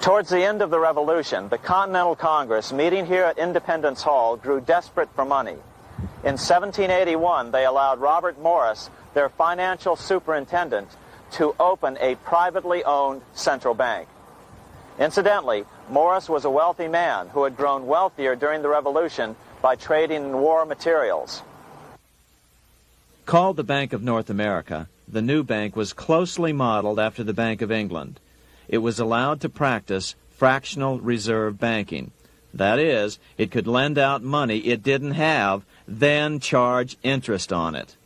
Towards the end of the Revolution, the Continental Congress, meeting here at Independence Hall, grew desperate for money. In 1781, they allowed Robert Morris, their financial superintendent, to open a privately owned central bank. Incidentally, Morris was a wealthy man who had grown wealthier during the Revolution by trading in war materials. Called the Bank of North America, the new bank was closely modeled after the Bank of England. It was allowed to practice fractional reserve banking. That is, it could lend out money it didn't have, then charge interest on it.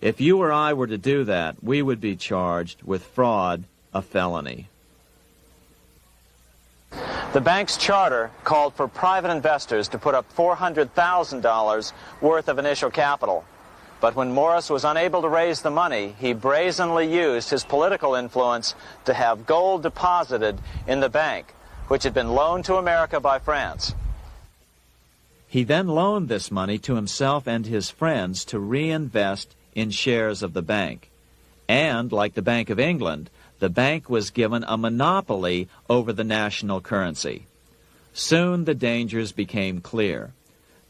If you or I were to do that, we would be charged with fraud, a felony. The bank's charter called for private investors to put up $400,000 worth of initial capital. But when Morris was unable to raise the money, he brazenly used his political influence to have gold deposited in the bank, which had been loaned to America by France. He then loaned this money to himself and his friends to reinvest in shares of the bank. And, like the Bank of England, the bank was given a monopoly over the national currency. Soon the dangers became clear.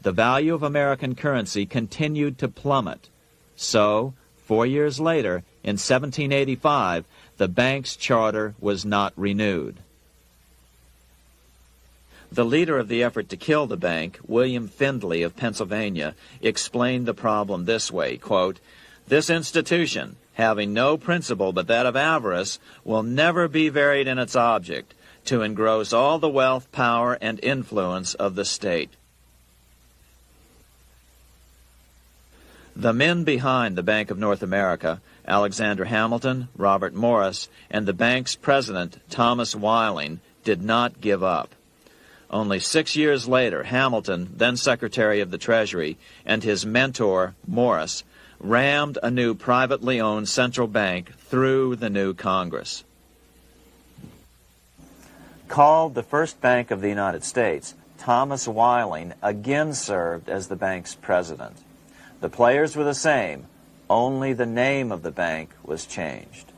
The value of American currency continued to plummet. So, 4 years later, in 1785, the bank's charter was not renewed. The leader of the effort to kill the bank, William Findley of Pennsylvania, explained the problem this way, quote, "This institution, having no principle but that of avarice, will never be varied in its object, to engross all the wealth, power, and influence of the state." The men behind the Bank of North America, Alexander Hamilton, Robert Morris, and the bank's president, Thomas Whiling, did not give up. Only 6 years later, Hamilton, then Secretary of the Treasury, and his mentor, Morris, rammed a new privately owned central bank through the new Congress. Called the first bank of the United States, Thomas Whiling again served as the bank's president. The players were the same, only the name of the bank was changed.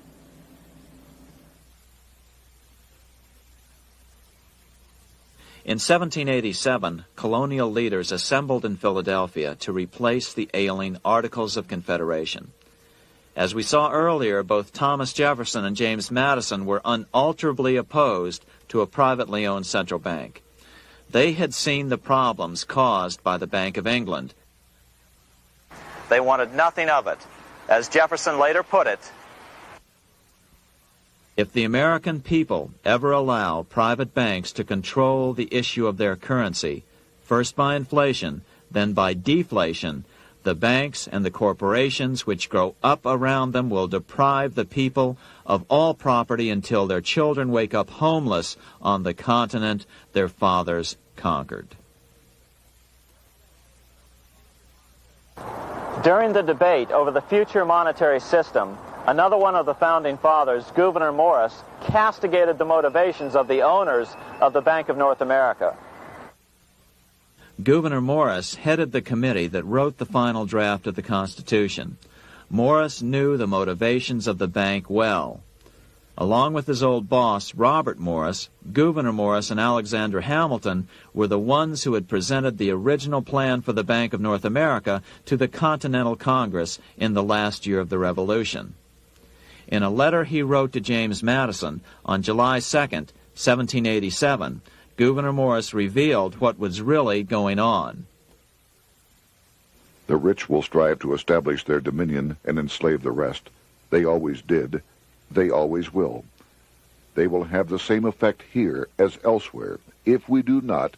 In 1787, colonial leaders assembled in Philadelphia to replace the ailing Articles of Confederation. As we saw earlier, both Thomas Jefferson and James Madison were unalterably opposed to a privately owned central bank. They had seen the problems caused by the Bank of England. They wanted nothing of it. As Jefferson later put it, "If the American people ever allow private banks to control the issue of their currency, first by inflation, then by deflation, the banks and the corporations which grow up around them will deprive the people of all property until their children wake up homeless on the continent their fathers conquered." during the debate over the future monetary system, another one of the founding fathers, Gouverneur Morris, castigated the motivations of the owners of the Bank of North America. Gouverneur Morris headed the committee that wrote the final draft of the Constitution. Morris knew the motivations of the bank well. Along with his old boss, Robert Morris, Gouverneur Morris and Alexander Hamilton were the ones who had presented the original plan for the Bank of North America to the Continental Congress in the last year of the Revolution. In a letter he wrote to James Madison on July 2nd, 1787, Gouverneur Morris revealed what was really going on. "The rich will strive to establish their dominion and enslave the rest. They always did. They always will. They will have the same effect here as elsewhere if we do not,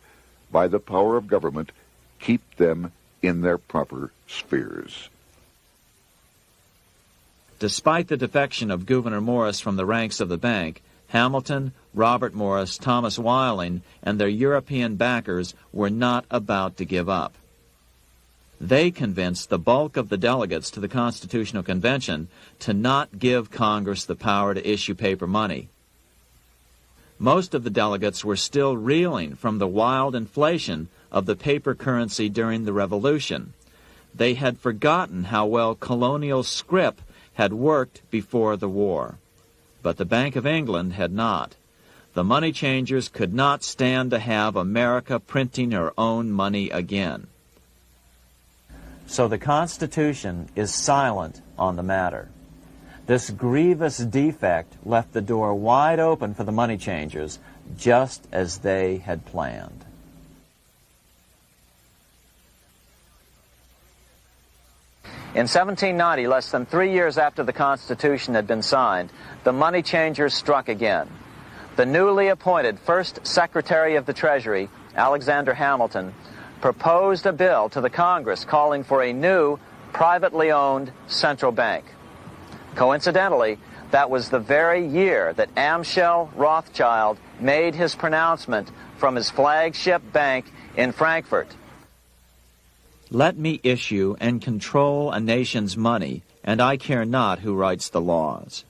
by the power of government, keep them in their proper spheres." Despite the defection of Gouverneur Morris from the ranks of the bank, Hamilton, Robert Morris, Thomas Whiling, and their European backers were not about to give up. They convinced the bulk of the delegates to the Constitutional Convention to not give Congress the power to issue paper money. Most of the delegates were still reeling from the wild inflation of the paper currency during the Revolution. They had forgotten how well colonial scrip had worked before the war. But the Bank of England had not. the money changers could not stand to have America printing her own money again. So the Constitution is silent on the matter. This grievous defect left the door wide open for the money changers, just as they had planned. In 1790, less than 3 years after the Constitution had been signed, the money changers struck again. The newly appointed first Secretary of the Treasury, Alexander Hamilton, proposed a bill to the Congress calling for a new, privately owned central bank. Coincidentally, that was the very year that Amschel Rothschild made his pronouncement from his flagship bank in Frankfurt. Let me issue and control a nation's money, and I care not who writes the laws.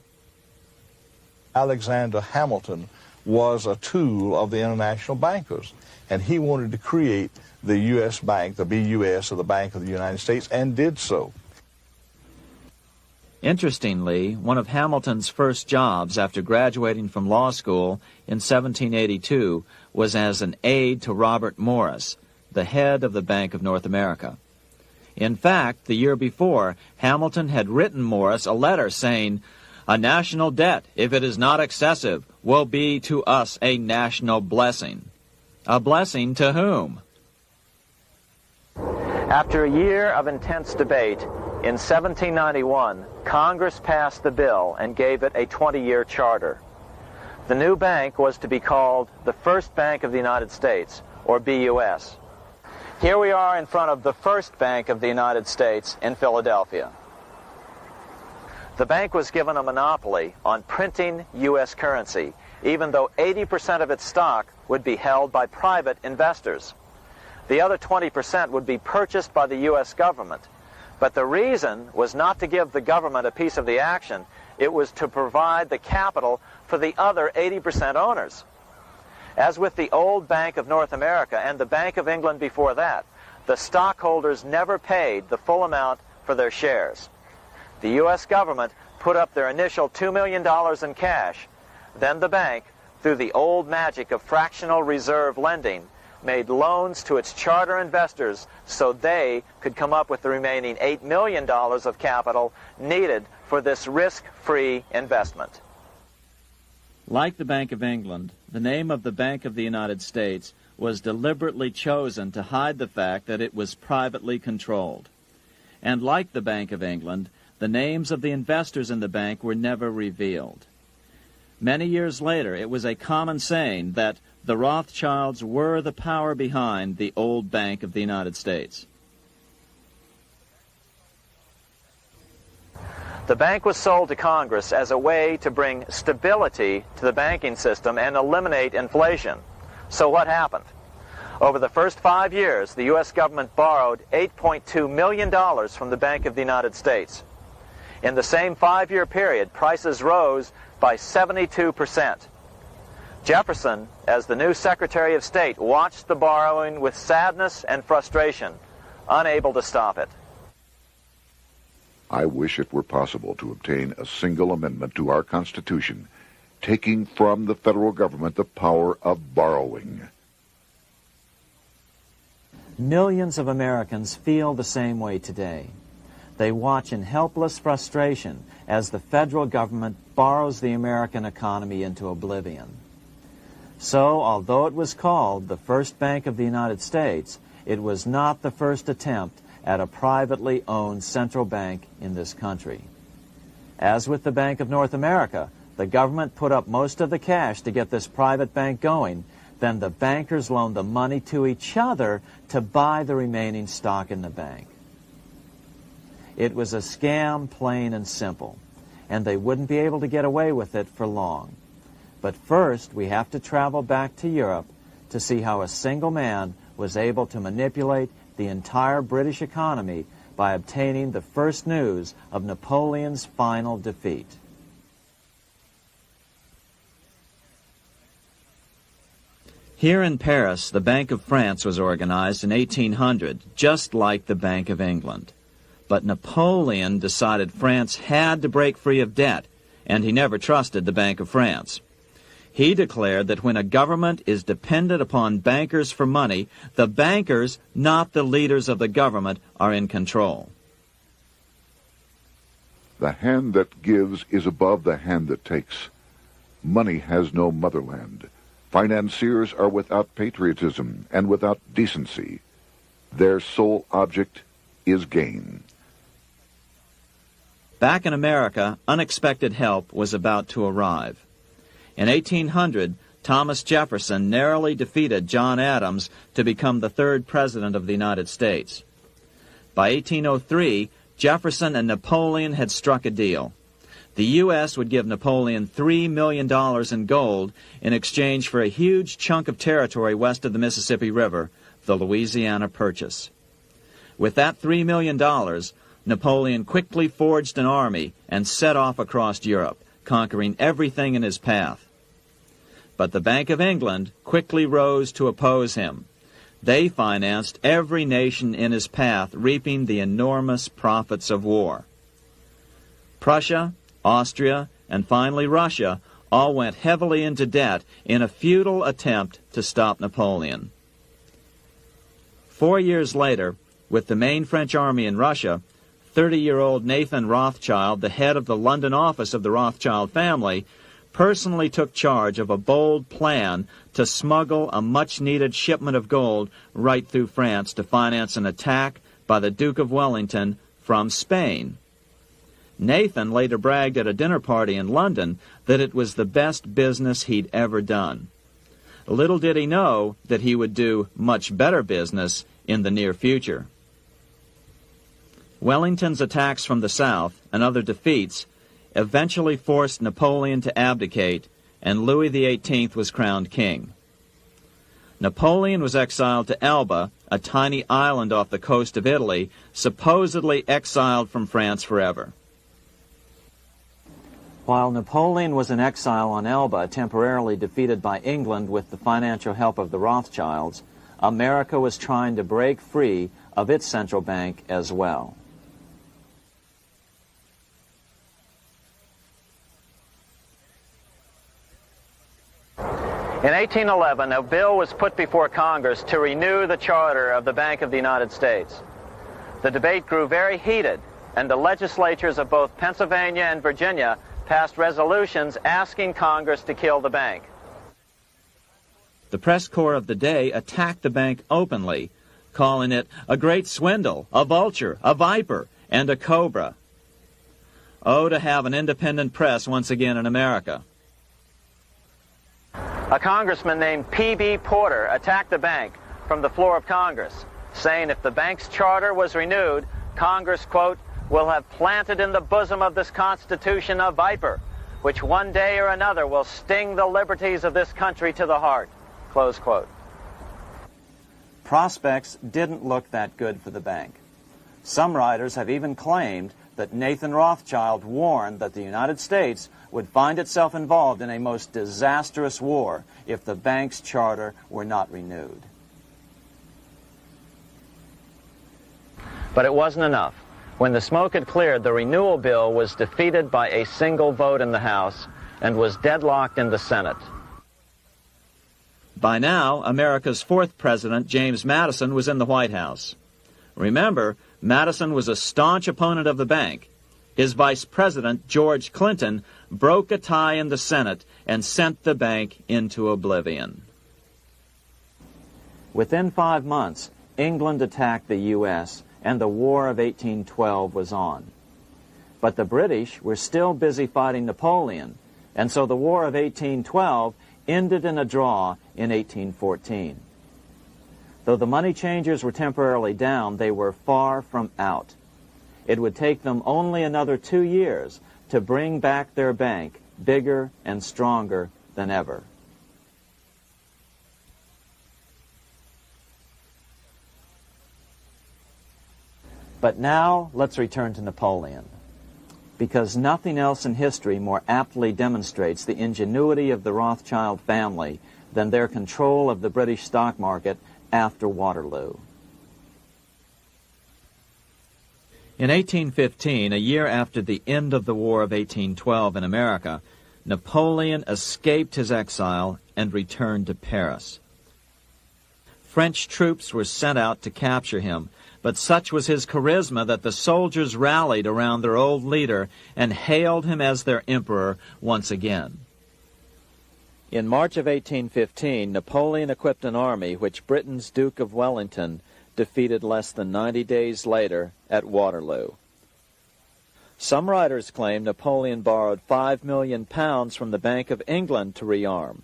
Alexander Hamilton was a tool of the international bankers, and he wanted to create the U.S. Bank, the BUS, or the Bank of the United States, and did so. Interestingly, one of Hamilton's first jobs after graduating from law school in 1782 was as an aide to Robert Morris, the head of the Bank of North America. In fact, the year before, Hamilton had written Morris a letter saying, "A national debt, if it is not excessive, will be to us a national blessing." A blessing to whom? After a year of intense debate, in 1791, Congress passed the bill and gave it a 20-year charter. The new bank was to be called the First Bank of the United States, or BUS. Here we are in front of the First Bank of the United States in Philadelphia. The bank was given a monopoly on printing U.S. currency, even though 80% of its stock would be held by private investors. The other 20% would be purchased by the U.S. government. But the reason was not to give the government a piece of the action. It was to provide the capital for the other 80% owners. As with the old Bank of North America and the Bank of England before that, the stockholders never paid the full amount for their shares. The U.S. government put up their initial $2 million in cash. Then the bank, through the old magic of fractional reserve lending, made loans to its charter investors so they could come up with the remaining $8 million of capital needed for this risk-free investment. Like the Bank of England, the name of the Bank of the United States was deliberately chosen to hide the fact that it was privately controlled. And like the Bank of England, the names of the investors in the bank were never revealed. Many years later, it was a common saying that the Rothschilds were the power behind the old Bank of the United States. The bank was sold to Congress as a way to bring stability to the banking system and eliminate inflation. So what happened? Over the first 5 years, the U.S. government borrowed $8.2 million from the Bank of the United States. In the same 5-year period, prices rose by 72%. Jefferson, as the new Secretary of State, watched the borrowing with sadness and frustration, unable to stop it. I wish it were possible to obtain a single amendment to our Constitution, taking from the federal government the power of borrowing. Millions of Americans feel the same way today. They watch in helpless frustration as the federal government borrows the American economy into oblivion. So, although it was called the First Bank of the United States, it was not the first attempt at a privately owned central bank in this country. As with the Bank of North America, the government put up most of the cash to get this private bank going, then the bankers loaned the money to each other to buy the remaining stock in the bank. It was a scam, plain and simple, and they wouldn't be able to get away with it for long. But first, we have to travel back to Europe to see how a single man was able to manipulate the entire British economy by obtaining the first news of Napoleon's final defeat. Here in Paris, the Bank of France was organized in 1800, just like the Bank of England. But Napoleon decided France had to break free of debt, and he never trusted the Bank of France. He declared that when a government is dependent upon bankers for money, the bankers, not the leaders of the government, are in control. The hand that gives is above the hand that takes. Money has no motherland. Financiers are without patriotism and without decency. Their sole object is gain. Back in America, unexpected help was about to arrive. In 1800, Thomas Jefferson narrowly defeated John Adams to become the third president of the United States. By 1803, Jefferson and Napoleon had struck a deal. The U.S. would give Napoleon $3 million in gold in exchange for a huge chunk of territory west of the Mississippi River, the Louisiana Purchase. With that $3 million, Napoleon quickly forged an army and set off across Europe, conquering everything in his path. But the Bank of England quickly rose to oppose him. They financed every nation in his path, reaping the enormous profits of war. Prussia, Austria, and finally Russia all went heavily into debt in a futile attempt to stop Napoleon. 4 years later, with the main French army in Russia, 30-year-old Nathan Rothschild, the head of the London office of the Rothschild family, personally took charge of a bold plan to smuggle a much-needed shipment of gold right through France to finance an attack by the Duke of Wellington from Spain. Nathan later bragged at a dinner party in London that it was the best business he'd ever done. Little did he know that he would do much better business in the near future. Wellington's attacks from the south and other defeats eventually forced Napoleon to abdicate, and Louis XVIII was crowned king. Napoleon was exiled to Elba, a tiny island off the coast of Italy, supposedly exiled from France forever. While Napoleon was in exile on Elba, temporarily defeated by England with the financial help of the Rothschilds, America was trying to break free of its central bank as well. In 1811, a bill was put before Congress to renew the charter of the Bank of the United States. The debate grew very heated, and the legislatures of both Pennsylvania and Virginia passed resolutions asking Congress to kill the bank. The press corps of the day attacked the bank openly, calling it a great swindle, a vulture, a viper, and a cobra. Oh, to have an independent press once again in America. A congressman named P.B. Porter attacked the bank from the floor of Congress, saying if the bank's charter was renewed, Congress, quote, will have planted in the bosom of this Constitution a viper, which one day or another will sting the liberties of this country to the heart, close quote. Prospects didn't look that good for the bank. Some writers have even claimed that Nathan Rothschild warned that the United States would find itself involved in a most disastrous war if the bank's charter were not renewed. But it wasn't enough. When the smoke had cleared, the renewal bill was defeated by a single vote in the House and was deadlocked in the Senate. By now, America's fourth president, James Madison, was in the White House. Remember, Madison was a staunch opponent of the bank. His vice president, George Clinton, broke a tie in the Senate and sent the bank into oblivion. Within 5 months, England attacked the U.S., and the War of 1812 was on. But the British were still busy fighting Napoleon, and so the War of 1812 ended in a draw in 1814. Though the money changers were temporarily down, they were far from out. It would take them only another 2 years to bring back their bank bigger and stronger than ever. But now let's return to Napoleon, because nothing else in history more aptly demonstrates the ingenuity of the Rothschild family than their control of the British stock market after Waterloo. In 1815, a year after the end of the War of 1812 in America, Napoleon escaped his exile and returned to Paris. French troops were sent out to capture him, but such was his charisma that the soldiers rallied around their old leader and hailed him as their emperor once again. In March of 1815, Napoleon equipped an army which Britain's Duke of Wellington defeated less than 90 days later at Waterloo. Some writers claim Napoleon borrowed £5 million from the Bank of England to rearm,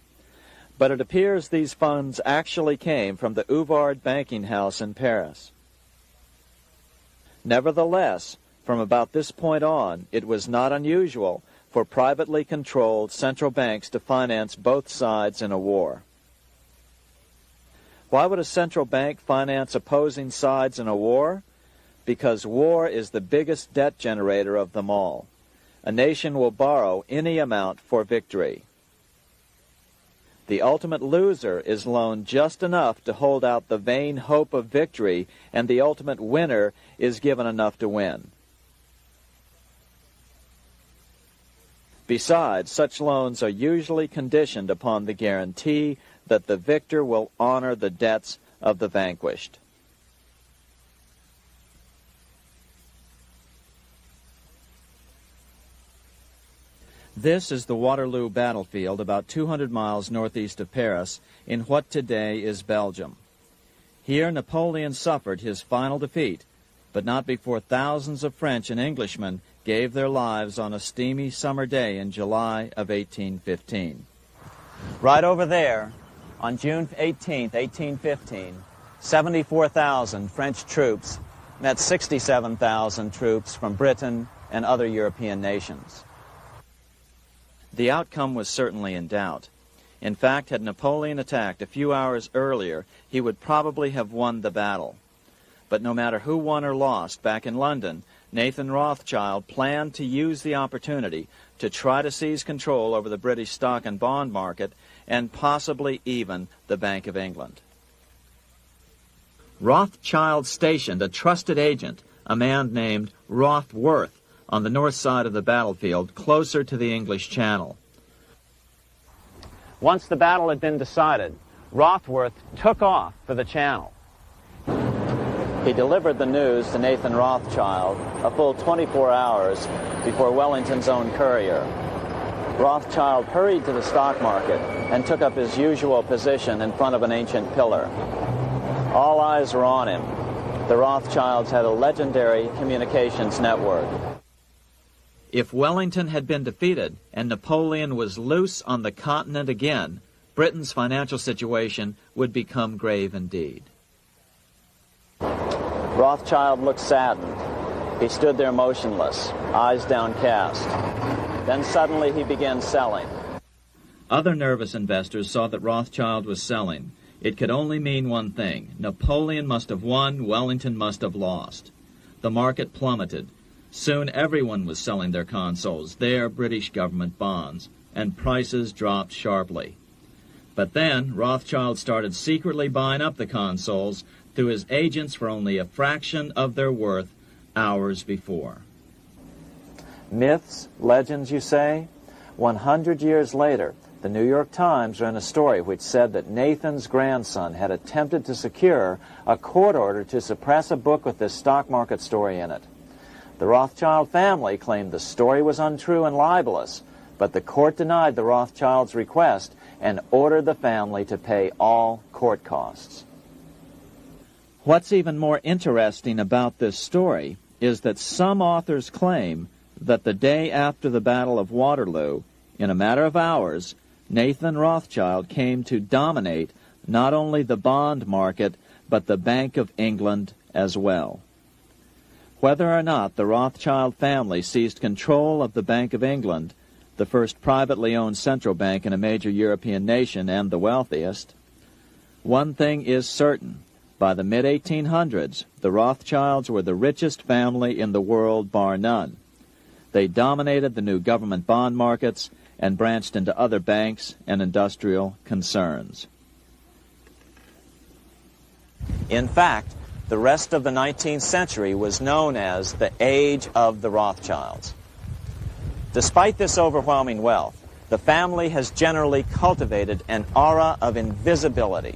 but it appears these funds actually came from the Ouvard banking house in Paris. Nevertheless, from about this point on, it was not unusual for privately controlled central banks to finance both sides in a war. Why would a central bank finance opposing sides in a war? Because war is the biggest debt generator of them all. A nation will borrow any amount for victory. The ultimate loser is loaned just enough to hold out the vain hope of victory, and the ultimate winner is given enough to win. Besides, such loans are usually conditioned upon the guarantee that the victor will honor the debts of the vanquished. This is the Waterloo battlefield about 200 miles northeast of Paris in what today is Belgium. Here Napoleon suffered his final defeat, but not before thousands of French and Englishmen gave their lives on a steamy summer day in July of 1815. Right over there, on June 18, 1815, 74,000 French troops met 67,000 troops from Britain and other European nations. The outcome was certainly in doubt. In fact, had Napoleon attacked a few hours earlier, he would probably have won the battle. But no matter who won or lost, back in London, Nathan Rothschild planned to use the opportunity to try to seize control over the British stock and bond market and possibly even the Bank of England. Rothschild stationed a trusted agent, a man named Rothworth, on the north side of the battlefield, closer to the English Channel. Once the battle had been decided, Rothworth took off for the Channel. He delivered the news to Nathan Rothschild a full 24 hours before Wellington's own courier. Rothschild hurried to the stock market and took up his usual position in front of an ancient pillar. All eyes were on him. The Rothschilds had a legendary communications network. If Wellington had been defeated and Napoleon was loose on the continent again, Britain's financial situation would become grave indeed. Rothschild looked saddened. He stood there motionless, eyes downcast. Then suddenly he began selling. Other nervous investors saw that Rothschild was selling. It could only mean one thing. Napoleon must have won, Wellington must have lost. The market plummeted. Soon everyone was selling their consols, their British government bonds, and prices dropped sharply. But then Rothschild started secretly buying up the consols through his agents for only a fraction of their worth hours before. Myths, legends, you say? 100 years later, the New York Times ran a story which said that Nathan's grandson had attempted to secure a court order to suppress a book with this stock market story in it. The Rothschild family claimed the story was untrue and libelous, but the court denied the Rothschilds' request and ordered the family to pay all court costs. What's even more interesting about this story is that some authors claim that the day after the Battle of Waterloo, in a matter of hours, Nathan Rothschild came to dominate not only the bond market, but the Bank of England as well. Whether or not the Rothschild family seized control of the Bank of England, the first privately owned central bank in a major European nation and the wealthiest, one thing is certain. By the mid-1800s, the Rothschilds were the richest family in the world, bar none. They dominated the new government bond markets and branched into other banks and industrial concerns. In fact, the rest of the 19th century was known as the Age of the Rothschilds. Despite this overwhelming wealth, the family has generally cultivated an aura of invisibility.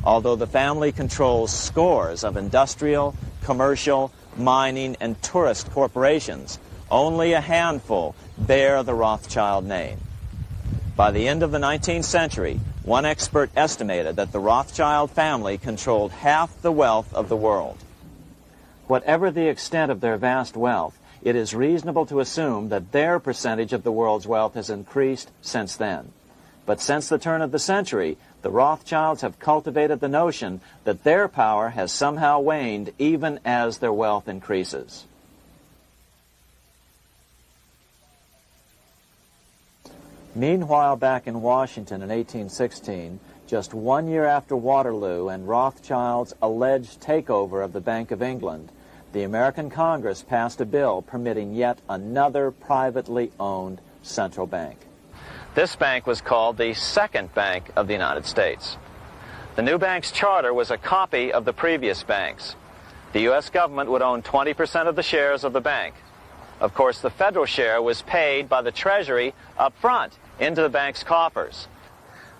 Although the family controls scores of industrial, commercial, mining, and tourist corporations, only a handful bear the Rothschild name. By the end of the 19th century, one expert estimated that the Rothschild family controlled half the wealth of the world. Whatever the extent of their vast wealth, it is reasonable to assume that their percentage of the world's wealth has increased since then. But since the turn of the century, the Rothschilds have cultivated the notion that their power has somehow waned even as their wealth increases. Meanwhile, back in Washington in 1816, just 1 year after Waterloo and Rothschild's alleged takeover of the Bank of England, the American Congress passed a bill permitting yet another privately owned central bank. This bank was called the Second Bank of the United States. The new bank's charter was a copy of the previous bank's. The U.S. government would own 20% of the shares of the bank. Of course, the federal share was paid by the Treasury up front into the bank's coffers.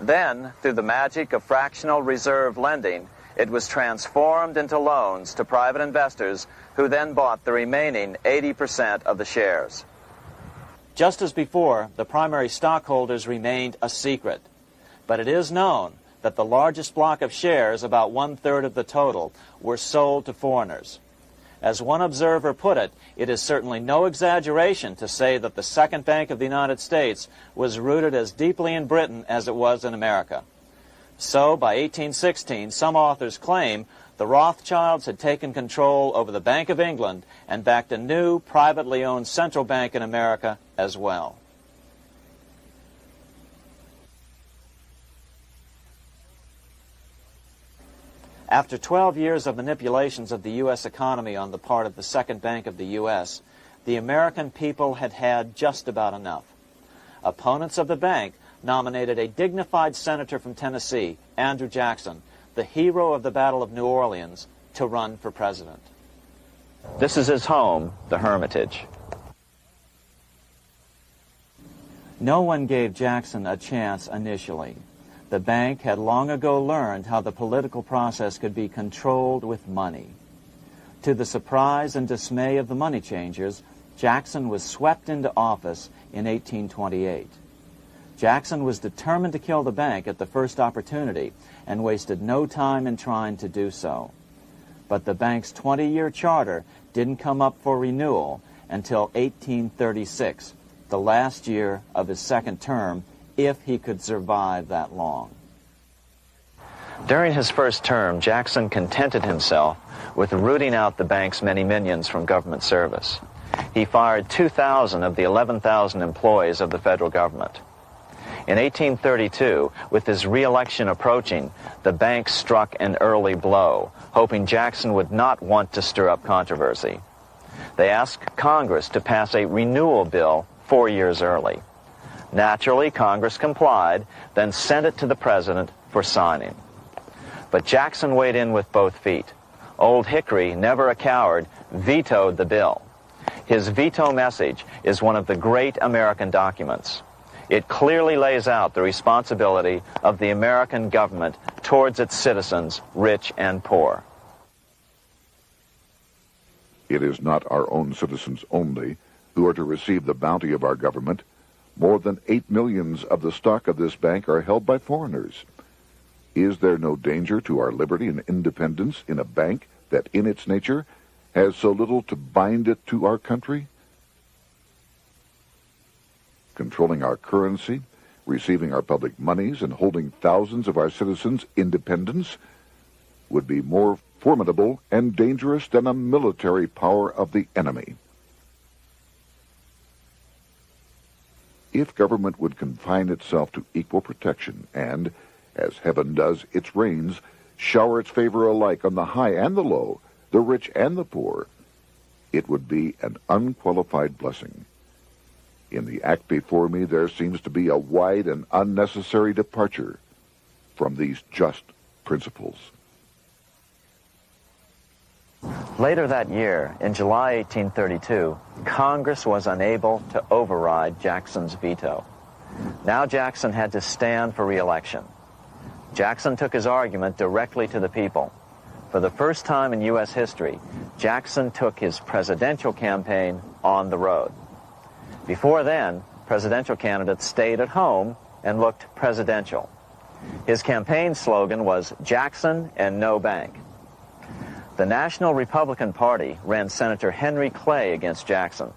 Then, through the magic of fractional reserve lending, it was transformed into loans to private investors who then bought the remaining 80% of the shares. Just as before, the primary stockholders remained a secret. But it is known that the largest block of shares, about 1/3 of the total, were sold to foreigners. As one observer put it, it is certainly no exaggeration to say that the Second Bank of the United States was rooted as deeply in Britain as it was in America. So, by 1816, some authors claim the Rothschilds had taken control over the Bank of England and backed a new, privately owned central bank in America as well. After 12 years of manipulations of the U.S. economy on the part of the Second Bank of the U.S., the American people had had just about enough. Opponents of the bank nominated a dignified senator from Tennessee, Andrew Jackson, the hero of the Battle of New Orleans, to run for president. This is his home, the Hermitage. No one gave Jackson a chance initially. The bank had long ago learned how the political process could be controlled with money. To the surprise and dismay of the money changers, Jackson was swept into office in 1828. Jackson was determined to kill the bank at the first opportunity and wasted no time in trying to do so. But the bank's 20-year charter didn't come up for renewal until 1836, the last year of his second term, if he could survive that long. During his first term, Jackson contented himself with rooting out the bank's many minions from government service. He fired 2,000 of the 11,000 employees of the federal government. In 1832, with his re-election approaching, the bank struck an early blow, hoping Jackson would not want to stir up controversy. They asked Congress to pass a renewal bill 4 years early. Naturally, Congress complied, then sent it to the president for signing. But Jackson weighed in with both feet. Old Hickory, never a coward, vetoed the bill. His veto message is one of the great American documents. It clearly lays out the responsibility of the American government towards its citizens, rich and poor. It is not our own citizens only who are to receive the bounty of our government. More than 8 million of the stock of this bank are held by foreigners. Is there no danger to our liberty and independence in a bank that in its nature has so little to bind it to our country? Controlling our currency, receiving our public monies, and holding thousands of our citizens' independence would be more formidable and dangerous than a military power of the enemy. If government would confine itself to equal protection and, as heaven does its rains, shower its favor alike on the high and the low, the rich and the poor, it would be an unqualified blessing. In the act before me, there seems to be a wide and unnecessary departure from these just principles. Later that year, in July 1832, Congress was unable to override Jackson's veto. Now Jackson had to stand for re-election. Jackson took his argument directly to the people. For the first time in U.S. history, Jackson took his presidential campaign on the road. Before then, presidential candidates stayed at home and looked presidential. His campaign slogan was Jackson and no bank. The National Republican Party ran Senator Henry Clay against Jackson.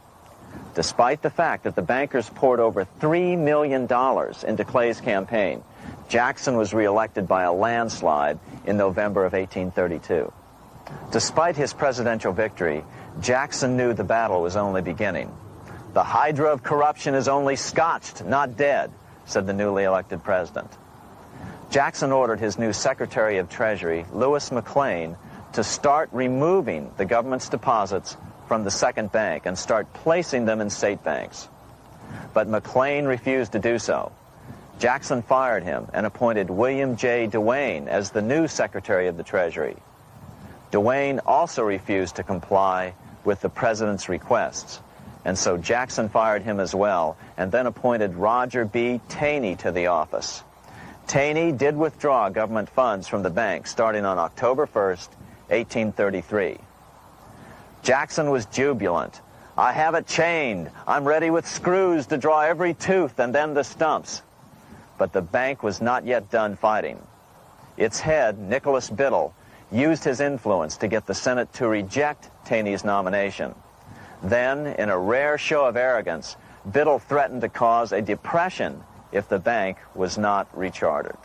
Despite the fact that the bankers poured over $3 million into Clay's campaign, Jackson was reelected by a landslide in November of 1832. Despite his presidential victory, Jackson knew the battle was only beginning. "The hydra of corruption is only scotched, not dead," said the newly elected president. Jackson ordered his new Secretary of Treasury, Louis McLean, to start removing the government's deposits from the second bank and start placing them in state banks. But McLean refused to do so. Jackson fired him and appointed William J. Duane as the new Secretary of the Treasury. Duane also refused to comply with the president's requests, and so Jackson fired him as well and then appointed Roger B. Taney to the office. Taney did withdraw government funds from the bank starting on October 1st, 1833. Jackson was jubilant. "I have it chained. I'm ready with screws to draw every tooth and then the stumps." But the bank was not yet done fighting. Its head, Nicholas Biddle, used his influence to get the Senate to reject Taney's nomination. Then, in a rare show of arrogance, Biddle threatened to cause a depression if the bank was not rechartered.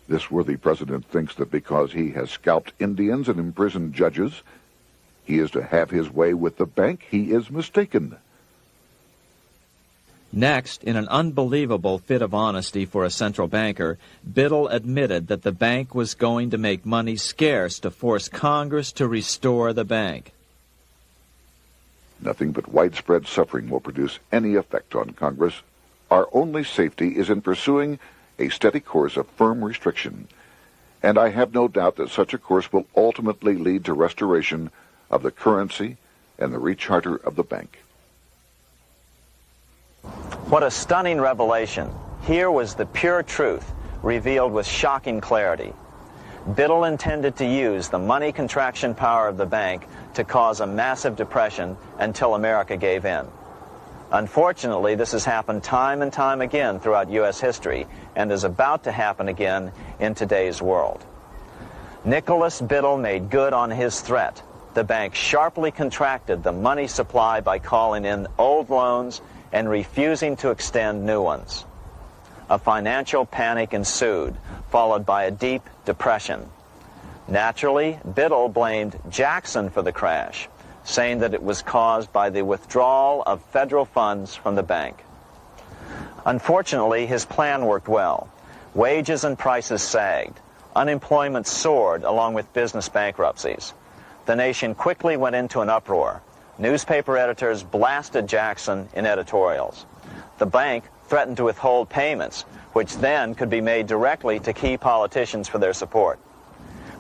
This worthy president thinks that because he has scalped Indians and imprisoned judges, he is to have his way with the bank. He is mistaken. Next, in an unbelievable fit of honesty for a central banker, Biddle admitted that the bank was going to make money scarce to force Congress to restore the bank. Nothing but widespread suffering will produce any effect on Congress. Our only safety is in pursuing a steady course of firm restriction, and I have no doubt that such a course will ultimately lead to restoration of the currency and the recharter of the bank. What a stunning revelation. Here was the pure truth, revealed with shocking clarity. Biddle intended to use the money contraction power of the bank to cause a massive depression until America gave in. Unfortunately, this has happened time and time again throughout U.S. history and is about to happen again in today's world. Nicholas Biddle made good on his threat. The bank sharply contracted the money supply by calling in old loans and refusing to extend new ones. A financial panic ensued, followed by a deep depression. Naturally, Biddle blamed Jackson for the crash, saying that it was caused by the withdrawal of federal funds from the bank. Unfortunately, his plan worked well. Wages and prices sagged. Unemployment soared along with business bankruptcies. The nation quickly went into an uproar. Newspaper editors blasted Jackson in editorials. The bank threatened to withhold payments, which then could be made directly to key politicians for their support.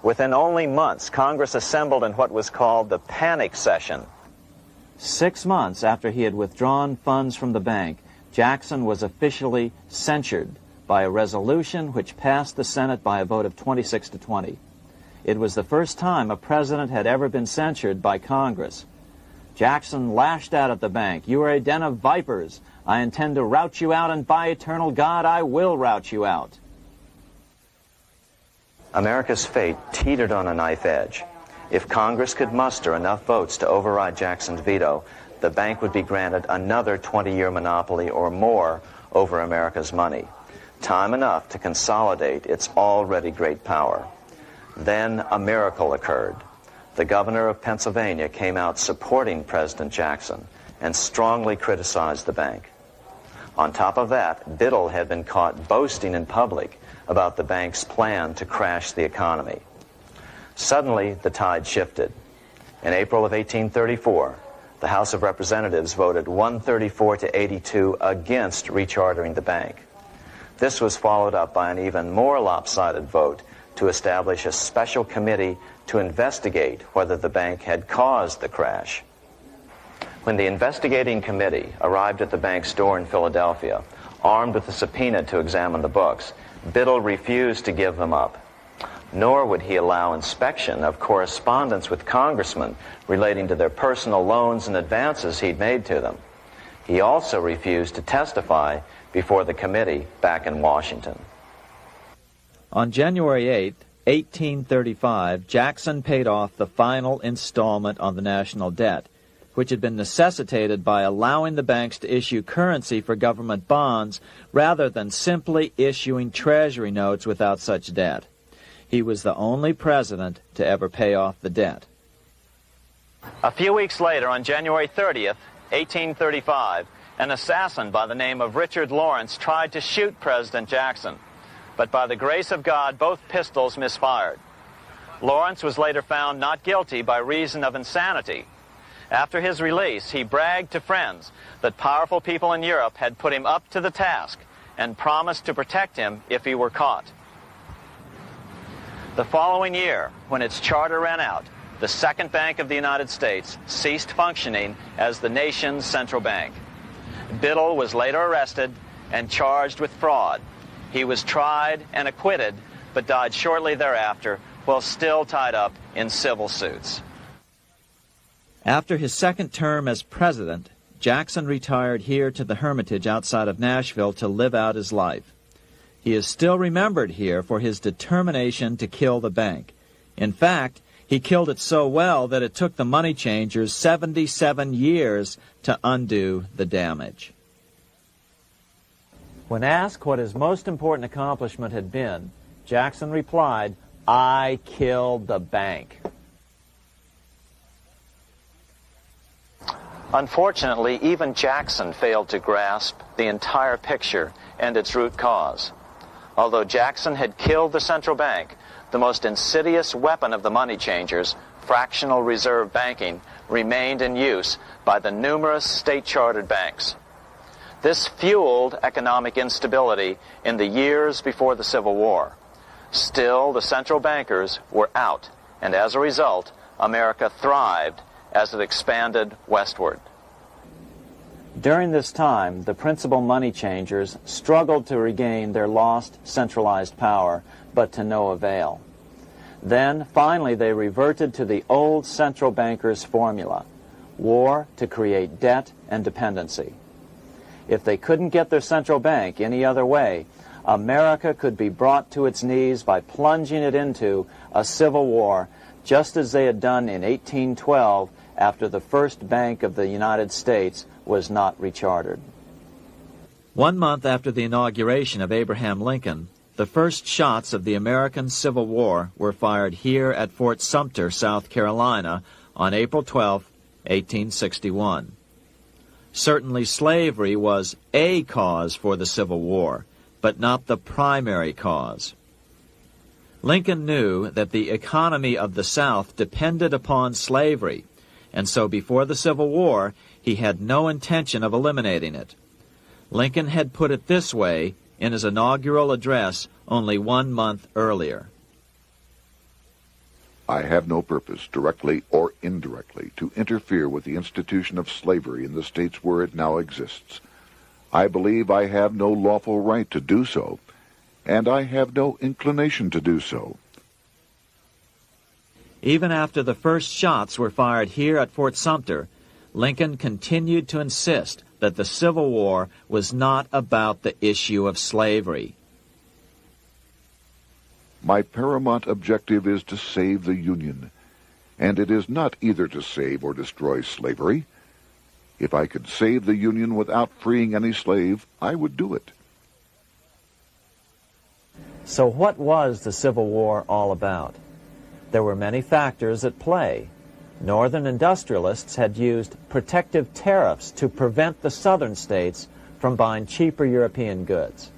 Within only months, Congress assembled in what was called the panic session. 6 months after he had withdrawn funds from the bank, Jackson was officially censured by a resolution which passed the Senate by a vote of 26 to 20. It was the first time a president had ever been censured by Congress. Jackson lashed out at the bank. "You are a den of vipers. I intend to rout you out, and by eternal God, I will rout you out." America's fate teetered on a knife edge. If Congress could muster enough votes to override Jackson's veto, the bank would be granted another 20-year monopoly or more over America's money, time enough to consolidate its already great power. Then a miracle occurred. The governor of Pennsylvania came out supporting President Jackson and strongly criticized the bank. On top of that, Biddle had been caught boasting in public about the bank's plan to crash the economy. Suddenly, the tide shifted. In April of 1834, the House of Representatives voted 134 to 82 against rechartering the bank. This was followed up by an even more lopsided vote to establish a special committee to investigate whether the bank had caused the crash. When the investigating committee arrived at the bank's door in Philadelphia, armed with a subpoena to examine the books, Biddle refused to give them up. Nor would he allow inspection of correspondence with congressmen relating to their personal loans and advances he'd made to them. He also refused to testify before the committee back in Washington. On January 8, 1835, Jackson paid off the final installment on the national debt, which had been necessitated by allowing the banks to issue currency for government bonds rather than simply issuing treasury notes without such debt. He was the only president to ever pay off the debt. A few weeks later, on January 30th, 1835, an assassin by the name of Richard Lawrence tried to shoot President Jackson, but by the grace of God, both pistols misfired. Lawrence was later found not guilty by reason of insanity. After his release, he bragged to friends that powerful people in Europe had put him up to the task and promised to protect him if he were caught. The following year, when its charter ran out, the Second Bank of the United States ceased functioning as the nation's central bank. Biddle was later arrested and charged with fraud. He was tried and acquitted, but died shortly thereafter while still tied up in civil suits. After his second term as president, Jackson retired here to the Hermitage outside of Nashville to live out his life. He is still remembered here for his determination to kill the bank. In fact, he killed it so well that it took the money changers 77 years to undo the damage. When asked what his most important accomplishment had been, Jackson replied, "I killed the bank." Unfortunately, even Jackson failed to grasp the entire picture and its root cause. Although Jackson had killed the central bank, the most insidious weapon of the money changers, fractional reserve banking, remained in use by the numerous state-chartered banks. This fueled economic instability in the years before the Civil War. Still, the central bankers were out, and as a result, America thrived as it expanded westward. During this time, the principal money changers struggled to regain their lost centralized power, but to no avail. Then, finally, they reverted to the old central bankers' formula: war to create debt and dependency. If they couldn't get their central bank any other way, America could be brought to its knees by plunging it into a civil war, just as they had done in 1812 after the first Bank of the United States was not rechartered. 1 month after the inauguration of Abraham Lincoln, the first shots of the American Civil War were fired here at Fort Sumter, South Carolina, on April 12, 1861. Certainly slavery was a cause for the Civil War, but not the primary cause. Lincoln knew that the economy of the South depended upon slavery, and so before the Civil War, he had no intention of eliminating it. Lincoln had put it this way in his inaugural address only 1 month earlier. I have no purpose, directly or indirectly, to interfere with the institution of slavery in the states where it now exists. I believe I have no lawful right to do so, and I have no inclination to do so. Even after the first shots were fired here at Fort Sumter, Lincoln continued to insist that the Civil War was not about the issue of slavery. My paramount objective is to save the Union, and it is not either to save or destroy slavery. If I could save the Union without freeing any slave, I would do it. So what was the Civil War all about? There were many factors at play. Northern industrialists had used protective tariffs to prevent the southern states from buying cheaper European goods.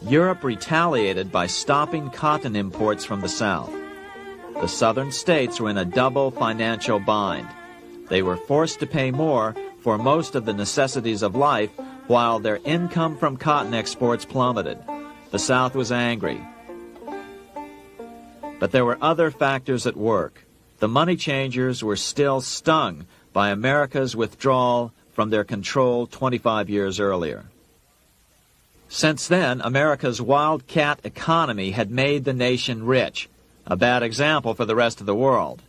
Europe retaliated by stopping cotton imports from the South. The southern states were in a double financial bind. They were forced to pay more for most of the necessities of life, while their income from cotton exports plummeted. The South was angry. But there were other factors at work. The money changers were still stung by America's withdrawal from their control 25 years earlier. Since then, America's wildcat economy had made the nation rich, a bad example for the rest of the world.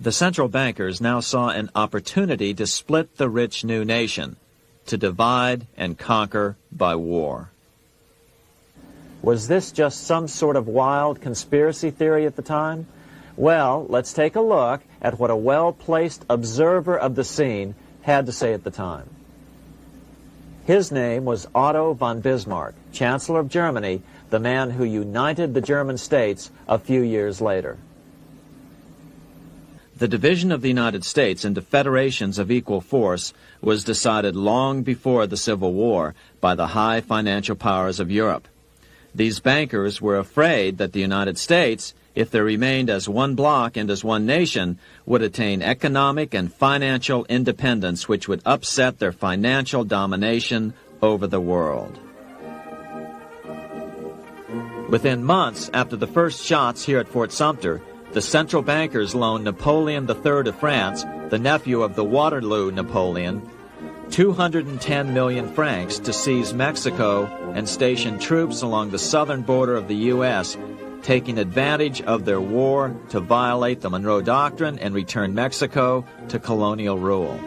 The central bankers now saw an opportunity to split the rich new nation, to divide and conquer by war. Was this just some sort of wild conspiracy theory at the time? Well, let's take a look at what a well-placed observer of the scene had to say at the time. His name was Otto von Bismarck, Chancellor of Germany, the man who united the German states a few years later. The division of the United States into federations of equal force was decided long before the Civil War by the high financial powers of Europe. These bankers were afraid that the United States, if they remained as one bloc and as one nation, would attain economic and financial independence which would upset their financial domination over the world. Within months after the first shots here at Fort Sumter, the central bankers loaned Napoleon III of France, the nephew of the Waterloo Napoleon, 210 million francs to seize Mexico and station troops along the southern border of the U.S., taking advantage of their war to violate the Monroe Doctrine and return Mexico to colonial rule.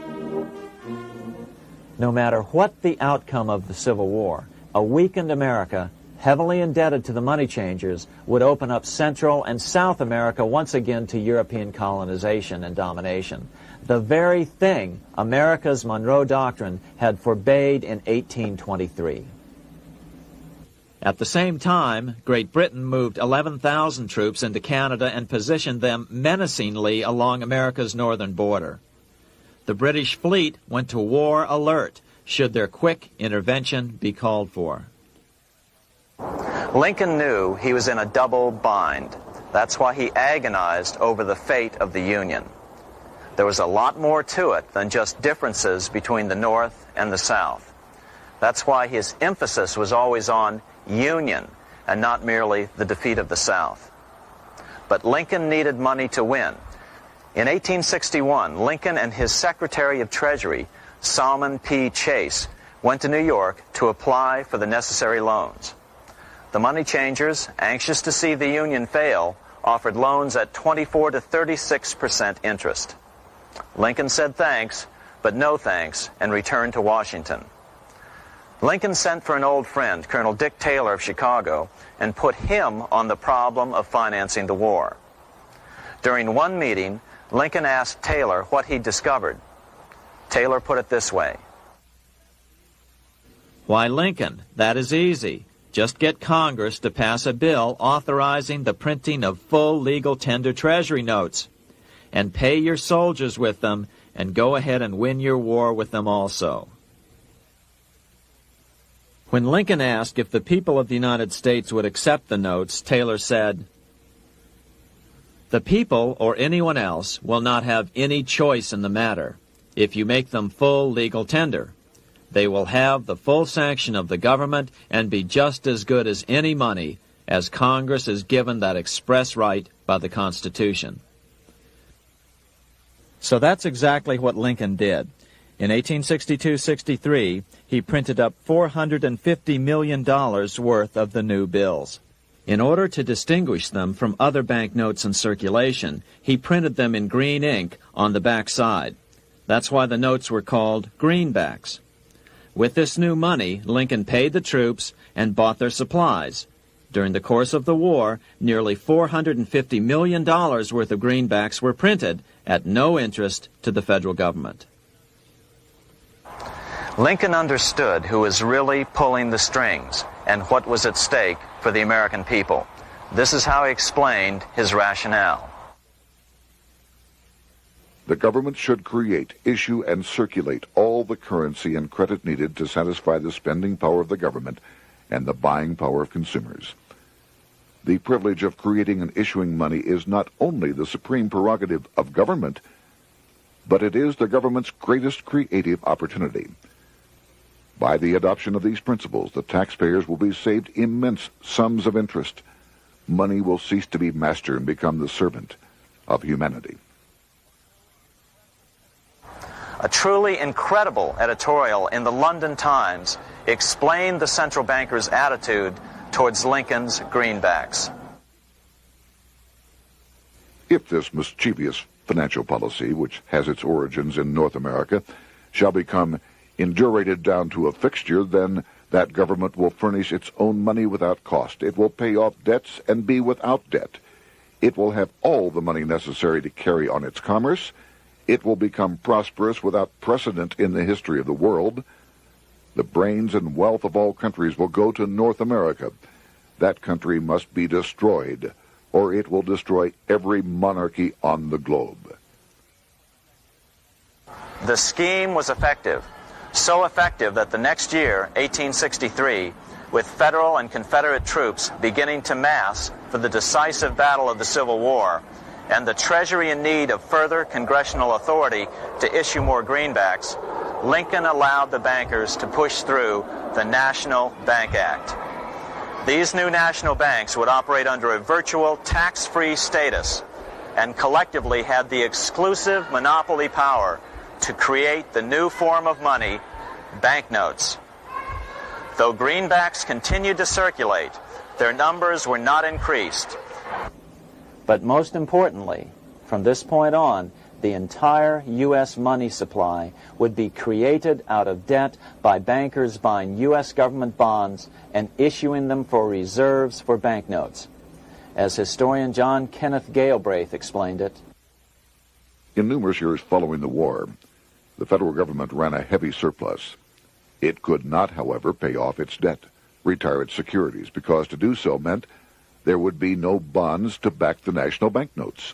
No matter what the outcome of the Civil War, a weakened America, heavily indebted to the money changers, would open up Central and South America once again to European colonization and domination. The very thing America's Monroe Doctrine had forbade in 1823. At the same time, Great Britain moved 11,000 troops into Canada and positioned them menacingly along America's northern border. The British fleet went to war alert should their quick intervention be called for. Lincoln knew he was in a double bind. That's why he agonized over the fate of the Union. There was a lot more to it than just differences between the North and the South. That's why his emphasis was always on union and not merely the defeat of the South. But Lincoln needed money to win. In 1861, Lincoln and his Secretary of Treasury, Salmon P. Chase, went to New York to apply for the necessary loans. The money changers, anxious to see the Union fail, offered loans at 24 to 36% interest. Lincoln said thanks, but no thanks, and returned to Washington. Lincoln sent for an old friend, Colonel Dick Taylor of Chicago, and put him on the problem of financing the war. During one meeting, Lincoln asked Taylor what he'd discovered. Taylor put it this way. Why, Lincoln, that is easy. Just get Congress to pass a bill authorizing the printing of full legal tender Treasury notes, and pay your soldiers with them, and go ahead and win your war with them also. When Lincoln asked if the people of the United States would accept the notes, Taylor said, "The people, or anyone else, will not have any choice in the matter if you make them full legal tender. They will have the full sanction of the government and be just as good as any money, as Congress is given that express right by the Constitution." So that's exactly what Lincoln did. In 1862-63, he printed up $450 million worth of the new bills. In order to distinguish them from other banknotes in circulation, he printed them in green ink on the back side. That's why the notes were called greenbacks. With this new money, Lincoln paid the troops and bought their supplies. During the course of the war, nearly $450 million worth of greenbacks were printed at no interest to the federal government. Lincoln understood who was really pulling the strings and what was at stake for the American people. This is how he explained his rationale. The government should create, issue, and circulate all the currency and credit needed to satisfy the spending power of the government and the buying power of consumers. The privilege of creating and issuing money is not only the supreme prerogative of government, but it is the government's greatest creative opportunity. By the adoption of these principles, the taxpayers will be saved immense sums of interest. Money will cease to be master and become the servant of humanity. A truly incredible editorial in the London Times explained the central banker's attitude towards Lincoln's greenbacks. If this mischievous financial policy, which has its origins in North America, shall become indurated down to a fixture, then that government will furnish its own money without cost. It will pay off debts and be without debt. It will have all the money necessary to carry on its commerce. It will become prosperous without precedent in the history of the world. The brains and wealth of all countries will go to North America. That country must be destroyed, or it will destroy every monarchy on the globe. The scheme was effective, so effective that the next year, 1863, with Federal and Confederate troops beginning to mass for the decisive battle of the Civil War, and the Treasury in need of further congressional authority to issue more greenbacks, Lincoln allowed the bankers to push through the National Bank Act. These new national banks would operate under a virtual tax-free status and collectively had the exclusive monopoly power to create the new form of money, banknotes. Though greenbacks continued to circulate, their numbers were not increased. But most importantly, from this point on, the entire U.S. money supply would be created out of debt by bankers buying U.S. government bonds and issuing them for reserves for banknotes. As historian John Kenneth Galbraith explained it, in numerous years following the war, the federal government ran a heavy surplus. It could not, however, pay off its debt, retire its securities, because to do so meant there would be no bonds to back the national banknotes.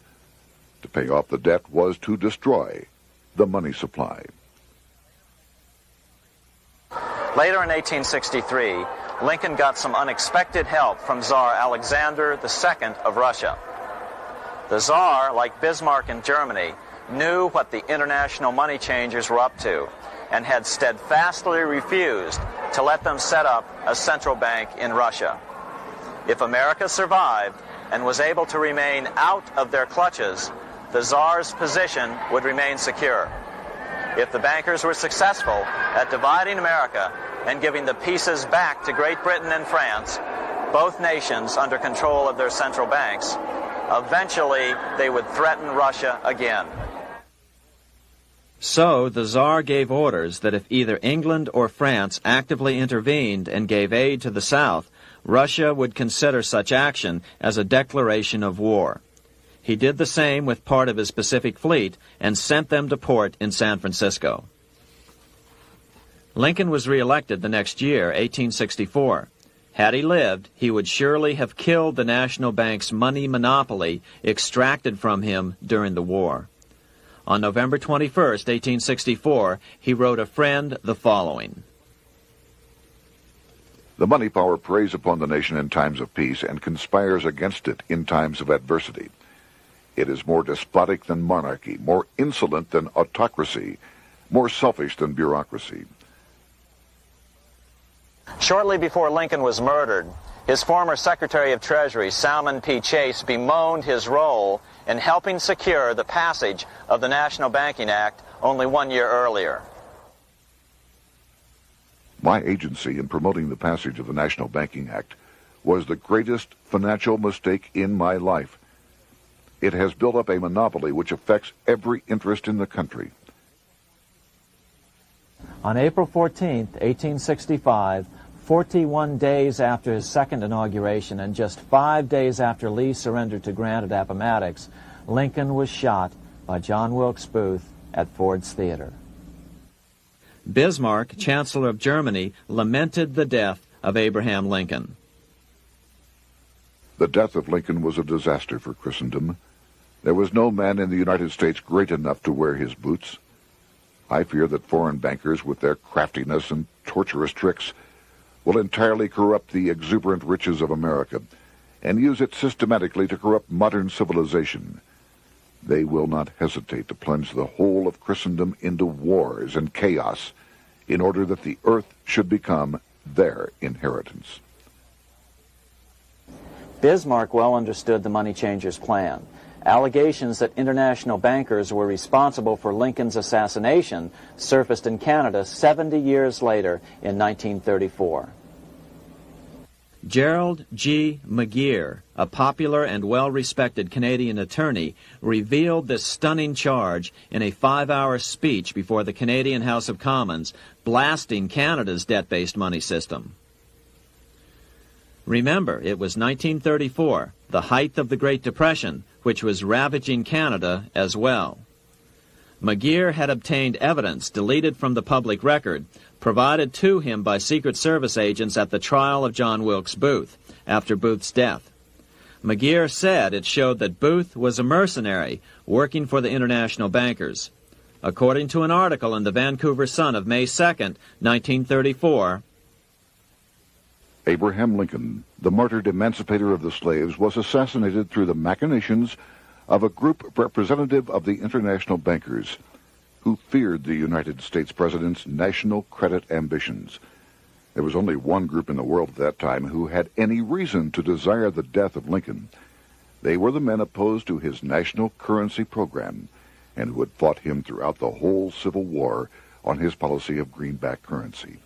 To pay off the debt was to destroy the money supply. Later in 1863, Lincoln got some unexpected help from Tsar Alexander II of Russia. The Tsar, like Bismarck in Germany, knew what the international money changers were up to and had steadfastly refused to let them set up a central bank in Russia. If America survived and was able to remain out of their clutches, the Tsar's position would remain secure. If the bankers were successful at dividing America and giving the pieces back to Great Britain and France, both nations under control of their central banks, eventually they would threaten Russia again. So the Tsar gave orders that if either England or France actively intervened and gave aid to the South, Russia would consider such action as a declaration of war. He did the same with part of his Pacific Fleet and sent them to port in San Francisco. Lincoln was reelected the next year, 1864. Had he lived, he would surely have killed the national bank's money monopoly extracted from him during the war. On November 21, 1864, he wrote a friend the following: The money power preys upon the nation in times of peace and conspires against it in times of adversity. It is more despotic than monarchy, more insolent than autocracy, more selfish than bureaucracy. Shortly before Lincoln was murdered, his former Secretary of Treasury, Salmon P. Chase, bemoaned his role in helping secure the passage of the National Banking Act only 1 year earlier. My agency in promoting the passage of the National Banking Act was the greatest financial mistake in my life. It has built up a monopoly which affects every interest in the country. On April 14, 1865, 41 days after his second inauguration and just 5 days after Lee surrendered to Grant at Appomattox, Lincoln was shot by John Wilkes Booth at Ford's Theater. Bismarck, Chancellor of Germany, lamented the death of Abraham Lincoln. The death of Lincoln was a disaster for Christendom. There was no man in the United States great enough to wear his boots. I fear that foreign bankers, with their craftiness and tortuous tricks, will entirely corrupt the exuberant riches of America and use it systematically to corrupt modern civilization. They will not hesitate to plunge the whole of Christendom into wars and chaos in order that the earth should become their inheritance. Bismarck well understood the money changers' plan. Allegations that international bankers were responsible for Lincoln's assassination surfaced in Canada 70 years later in 1934. Gerald G. McGeer, a popular and well-respected Canadian attorney, revealed this stunning charge in a 5-hour speech before the Canadian House of Commons, blasting Canada's debt-based money system. Remember, it was 1934, the height of the Great Depression, which was ravaging Canada as well. McGeer had obtained evidence deleted from the public record, provided to him by Secret Service agents at the trial of John Wilkes Booth, after Booth's death. McGeer said it showed that Booth was a mercenary working for the international bankers. According to an article in the Vancouver Sun of May 2nd, 1934, Abraham Lincoln, the martyred emancipator of the slaves, was assassinated through the machinations of a group representative of the international bankers who feared the United States president's national credit ambitions. There was only one group in the world at that time who had any reason to desire the death of Lincoln. They were the men opposed to his national currency program and who had fought him throughout the whole Civil War on his policy of greenback currency.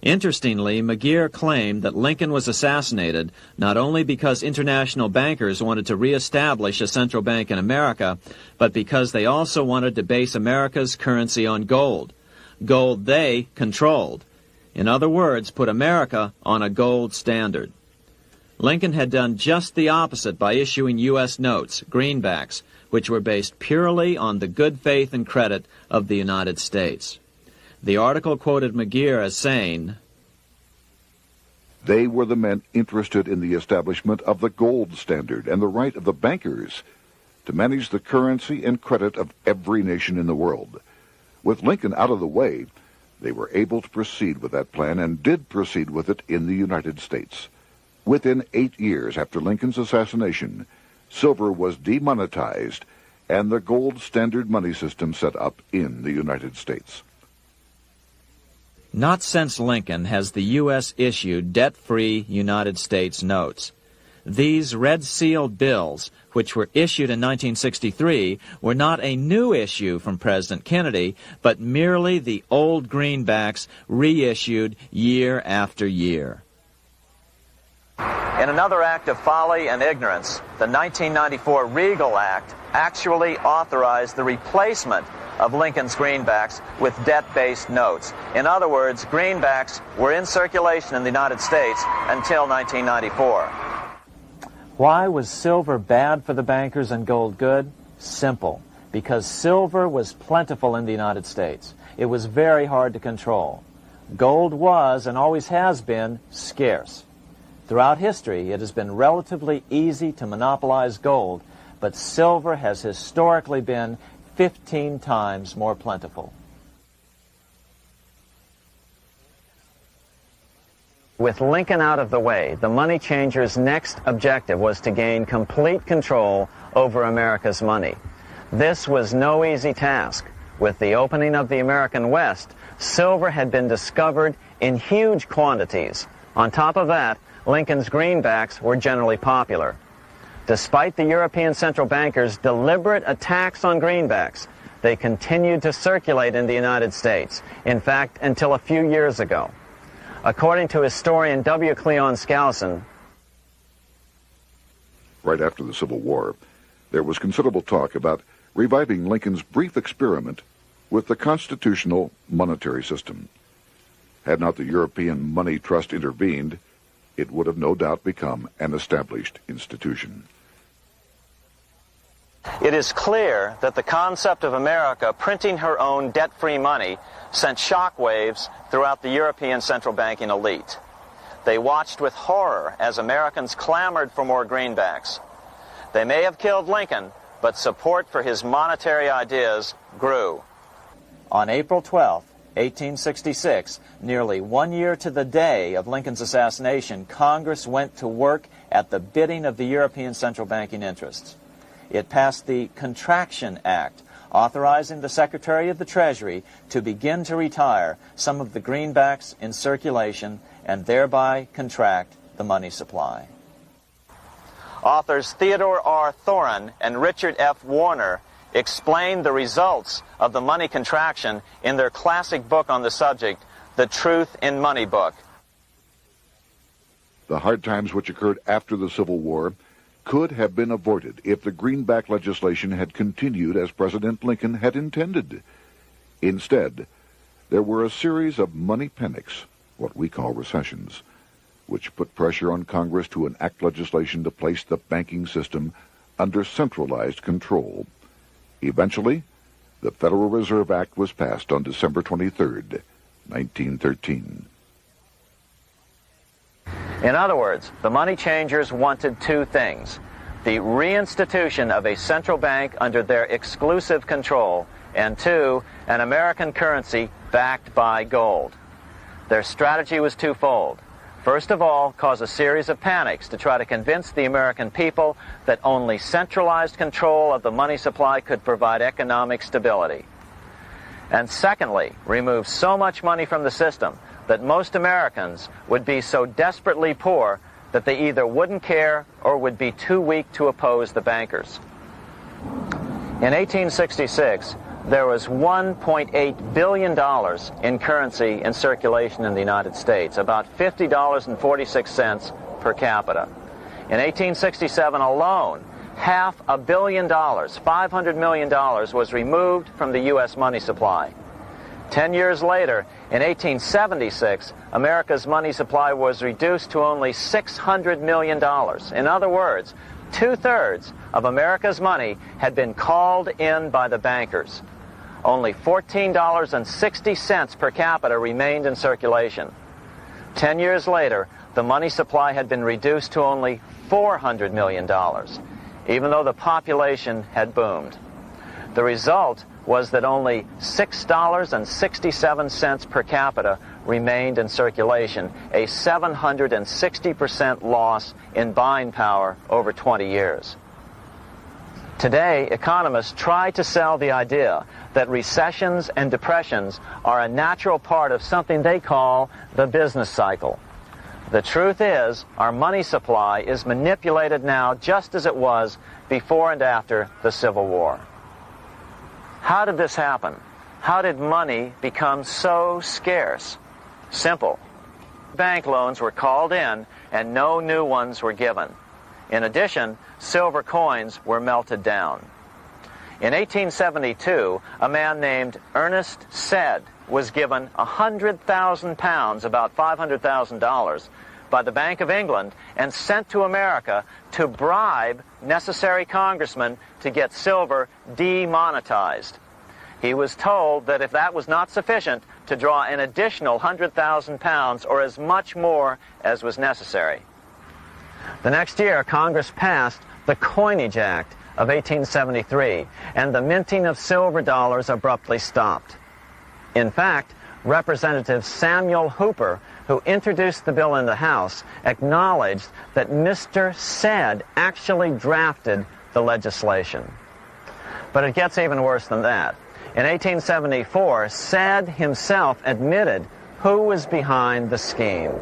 Interestingly, McGeer claimed that Lincoln was assassinated not only because international bankers wanted to reestablish a central bank in America, but because they also wanted to base America's currency on gold. Gold they controlled. In other words, put America on a gold standard. Lincoln had done just the opposite by issuing U.S. notes, greenbacks, which were based purely on the good faith and credit of the United States. The article quoted McGeer as saying, "They were the men interested in the establishment of the gold standard and the right of the bankers to manage the currency and credit of every nation in the world. With Lincoln out of the way, they were able to proceed with that plan and did proceed with it in the United States. Within 8 years after Lincoln's assassination, silver was demonetized and the gold standard money system set up in the United States." Not since Lincoln has the U.S. issued debt-free United States notes. These red-sealed bills, which were issued in 1963, were not a new issue from President Kennedy, but merely the old greenbacks reissued year after year. In another act of folly and ignorance, the 1994 Regal Act actually authorized the replacement of Lincoln's greenbacks with debt-based notes. In other words, greenbacks were in circulation in the United States until 1994. Why was silver bad for the bankers and gold good? Simple. Because silver was plentiful in the United States. It was very hard to control. Gold was, and always has been, scarce. Throughout history, it has been relatively easy to monopolize gold, but silver has historically been 15 times more plentiful. With Lincoln out of the way, the money changers' next objective was to gain complete control over America's money. This was no easy task. With the opening of the American West, silver had been discovered in huge quantities. On top of that, Lincoln's greenbacks were generally popular. Despite the European central bankers' deliberate attacks on greenbacks, they continued to circulate in the United States, in fact, until a few years ago. According to historian W. Cleon Skousen, right after the Civil War, there was considerable talk about reviving Lincoln's brief experiment with the constitutional monetary system. Had not the European Money Trust intervened, it would have no doubt become an established institution. It is clear that the concept of America printing her own debt-free money sent shockwaves throughout the European central banking elite. They watched with horror as Americans clamored for more greenbacks. They may have killed Lincoln, but support for his monetary ideas grew. On April 12, 1866, nearly 1 year to the day of Lincoln's assassination, Congress went to work at the bidding of the European central banking interests. It passed the Contraction Act, authorizing the Secretary of the Treasury to begin to retire some of the greenbacks in circulation and thereby contract the money supply. authors Theodore R. Thorin and Richard F. Warner explained the results of the money contraction in their classic book on the subject, The Truth in Money Book. The hard times which occurred after the Civil War could have been avoided if the greenback legislation had continued as President Lincoln had intended. Instead, there were a series of money panics, what we call recessions, which put pressure on Congress to enact legislation to place the banking system under centralized control. Eventually, the Federal Reserve Act was passed on December 23, 1913. In other words, the money changers wanted two things: the reinstitution of a central bank under their exclusive control, and two, an American currency backed by gold. Their strategy was twofold. First of all, cause a series of panics to try to convince the American people that only centralized control of the money supply could provide economic stability. And secondly, remove so much money from the system that most Americans would be so desperately poor that they either wouldn't care or would be too weak to oppose the bankers. In 1866, there was $1.8 billion in currency in circulation in the United States, about $50.46 per capita. In 1867 alone, $500 million, $500 million, was removed from the U.S. money supply. 10 years later, in 1876, America's money supply was reduced to only $600 million. In other words, 2/3 of America's money had been called in by the bankers. Only $14.60 per capita remained in circulation. 10 years later, the money supply had been reduced to only $400 million, even though the population had boomed. The result was that only $6.67 per capita remained in circulation, a 760% loss in buying power over 20 years. Today, economists try to sell the idea that recessions and depressions are a natural part of something they call the business cycle. The truth is, our money supply is manipulated now just as it was before and after the Civil War. How did this happen? How did money become so scarce? Simple. Bank loans were called in and no new ones were given. In addition, silver coins were melted down. In 1872, a man named Ernest Sed was given 100,000 pounds, about $500,000, by the Bank of England and sent to America to bribe necessary congressmen to get silver demonetized. He was told that if that was not sufficient, to draw an additional 100,000 pounds or as much more as was necessary. The next year, Congress passed the Coinage Act of 1873, and the minting of silver dollars abruptly stopped. In fact, Representative Samuel Hooper, who introduced the bill in the House, acknowledged that Mr. Sed actually drafted the legislation. But it gets even worse than that. In 1874, Sed himself admitted who was behind the scheme.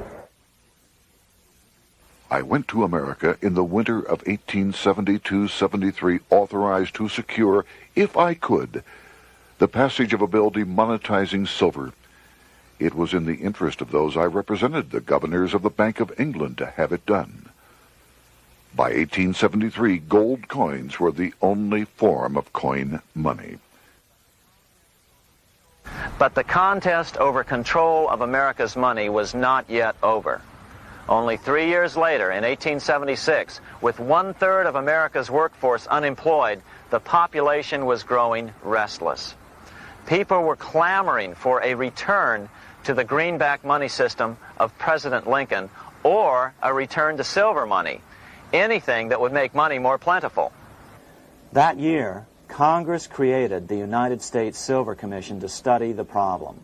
I went to America in the winter of 1872-73, authorized to secure, if I could, the passage of a bill demonetizing silver. It was in the interest of those I represented, the governors of the Bank of England, to have it done. By 1873, gold coins were the only form of coin money. But the contest over control of America's money was not yet over. Only 3 years later, in 1876, with 1/3 of America's workforce unemployed, the population was growing restless. People were clamoring for a return to the greenback money system of President Lincoln or a return to silver money, anything that would make money more plentiful. That year, Congress created the United States Silver Commission to study the problem.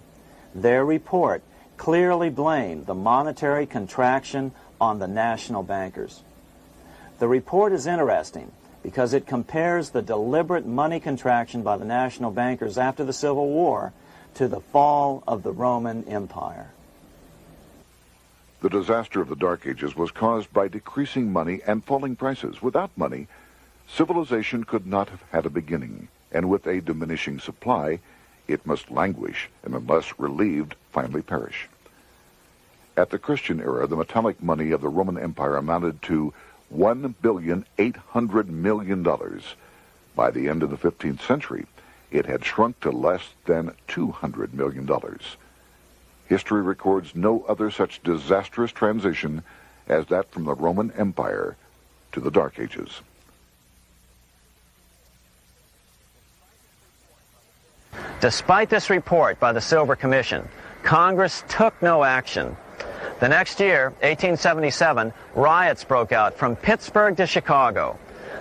Their report clearly blamed the monetary contraction on the national bankers. The report is interesting because it compares the deliberate money contraction by the national bankers after the Civil War to the fall of the Roman Empire. The disaster of the Dark Ages was caused by decreasing money and falling prices. Without money, civilization could not have had a beginning, and with a diminishing supply, it must languish, and unless relieved, finally perish. At the Christian era, the metallic money of the Roman Empire amounted to $1,800,000,000. By the end of the 15th century, it had shrunk to less than $200 million. History records no other such disastrous transition as that from the Roman Empire to the Dark Ages. Despite this report by the Silver Commission, Congress took no action. The next year, 1877, riots broke out from Pittsburgh to Chicago.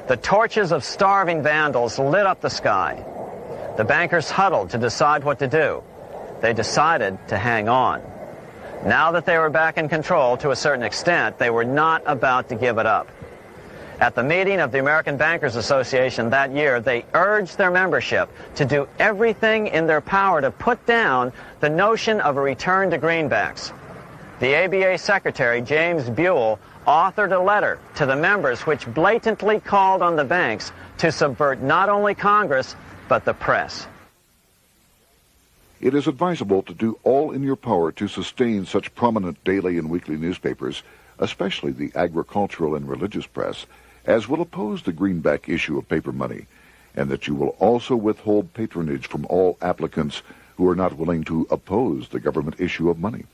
The torches of starving vandals lit up the sky. The bankers huddled to decide what to do. They decided to hang on. Now that they were back in control to a certain extent, they were not about to give it up. At the meeting of the American Bankers Association that year, they urged their membership to do everything in their power to put down the notion of a return to greenbacks. The ABA Secretary, James Buell, authored a letter to the members which blatantly called on the banks to subvert not only Congress, but the press. It is advisable to do all in your power to sustain such prominent daily and weekly newspapers, especially the agricultural and religious press, as will oppose the greenback issue of paper money, and that you will also withhold patronage from all applicants who are not willing to oppose the government issue of money.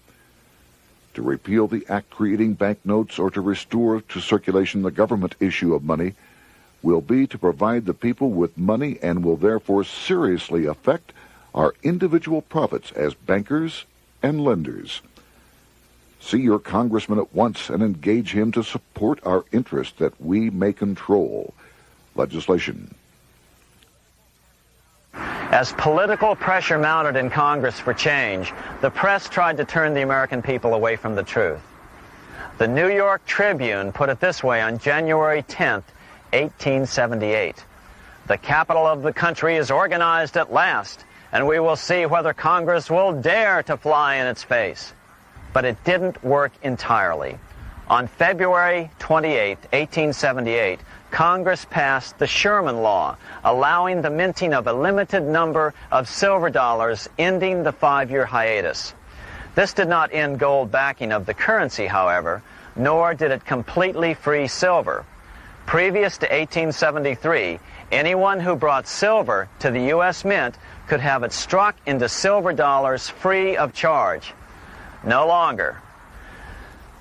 To repeal the act creating banknotes or to restore to circulation the government issue of money will be to provide the people with money and will therefore seriously affect our individual profits as bankers and lenders. See your congressman at once and engage him to support our interest that we may control legislation. As political pressure mounted in Congress for change, the press tried to turn the American people away from the truth. The New York Tribune put it this way on January 10th, 1878. "The capital of the country is organized at last, and we will see whether Congress will dare to fly in its face." But it didn't work entirely. On February 28, 1878, Congress passed the Sherman Law, allowing the minting of a limited number of silver dollars, ending the 5-year hiatus. This did not end gold backing of the currency, however, nor did it completely free silver. Previous to 1873, anyone who brought silver to the U.S. Mint could have it struck into silver dollars free of charge. No longer.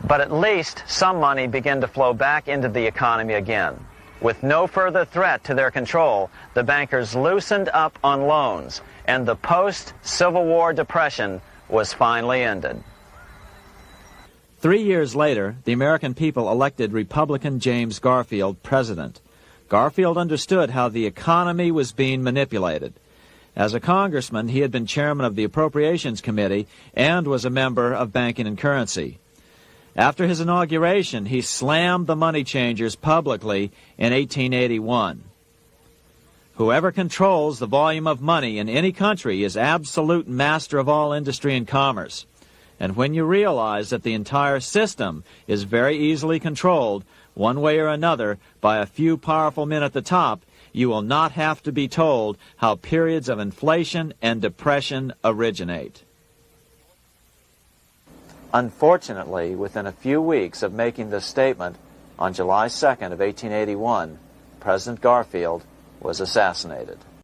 But at least some money began to flow back into the economy again. With no further threat to their control, the bankers loosened up on loans, and the post-Civil War depression was finally ended. 3 years later, the American people elected Republican James Garfield president. Garfield understood how the economy was being manipulated. As a congressman, he had been chairman of the Appropriations Committee and was a member of Banking and Currency. After his inauguration, he slammed the money changers publicly in 1881. Whoever controls the volume of money in any country is absolute master of all industry and commerce. And when you realize that the entire system is very easily controlled, one way or another, by a few powerful men at the top, you will not have to be told how periods of inflation and depression originate. Unfortunately, within a few weeks of making this statement, on July 2nd of 1881, President Garfield was assassinated.